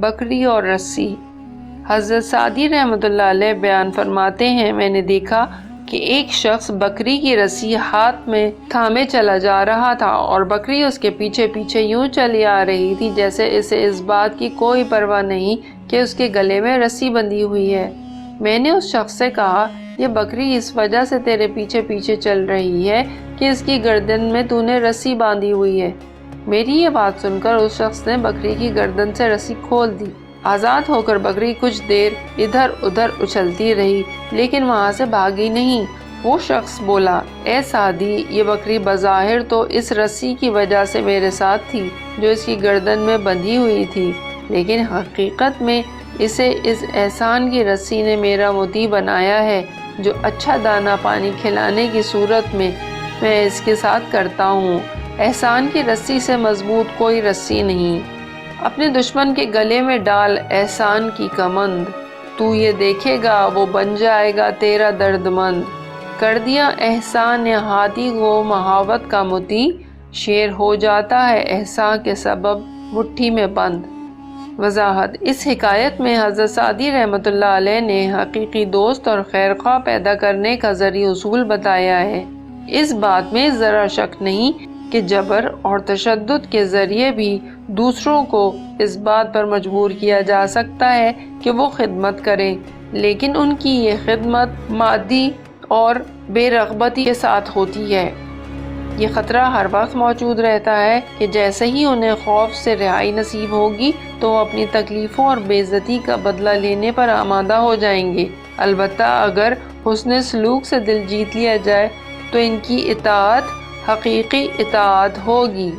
بکری اور رسی۔ حضرت سعدی رحمۃ اللہ علیہ بیان فرماتے ہیں، میں نے دیکھا کہ ایک شخص بکری کی رسی ہاتھ میں تھامے چلا جا رہا تھا اور بکری اس کے پیچھے پیچھے یوں چلی آ رہی تھی جیسے اسے اس بات کی کوئی پرواہ نہیں کہ اس کے گلے میں رسی بندھی ہوئی ہے۔ میں نے اس شخص سے کہا، یہ بکری اس وجہ سے تیرے پیچھے پیچھے چل رہی ہے کہ اس کی گردن میں تو نے رسی باندھی ہوئی ہے۔ میری یہ بات سن کر اس شخص نے بکری کی گردن سے رسی کھول دی۔ آزاد ہو کر بکری کچھ دیر ادھر ادھر اچھلتی رہی لیکن وہاں سے بھاگی نہیں۔ وہ شخص بولا، اے سعدی، یہ بکری بظاہر تو اس رسی کی وجہ سے میرے ساتھ تھی جو اس کی گردن میں بندھی ہوئی تھی، لیکن حقیقت میں اسے اس احسان کی رسی نے میرا مطیع بنایا ہے جو اچھا دانہ پانی کھلانے کی صورت میں اس کے ساتھ کرتا ہوں۔ احسان کی رسی سے مضبوط کوئی رسی نہیں۔ اپنے دشمن کے گلے میں ڈال احسان کی کمند، تو یہ دیکھے گا وہ بن جائے گا تیرا درد مند۔ کر دیا احسان نے ہاتھی کو محاوت کا مطیع، شیر ہو جاتا ہے احسان کے سبب مٹھی میں بند۔ وضاحت: اس حکایت میں حضرت سعدی رحمۃ اللہ علیہ نے حقیقی دوست اور خیرخواہ پیدا کرنے کا ذریعہ اصول بتایا ہے۔ اس بات میں ذرا شک نہیں کہ جبر اور تشدد کے ذریعے بھی دوسروں کو اس بات پر مجبور کیا جا سکتا ہے کہ وہ خدمت کریں، لیکن ان کی یہ خدمت مادی اور بے رغبتی کے ساتھ ہوتی ہے۔ یہ خطرہ ہر وقت موجود رہتا ہے کہ جیسے ہی انہیں خوف سے رہائی نصیب ہوگی تو وہ اپنی تکلیفوں اور بے عزتی کا بدلہ لینے پر آمادہ ہو جائیں گے۔ البتہ اگر حسن سلوک سے دل جیت لیا جائے تو ان کی اطاعت حقیقی اطاعت ہوگی۔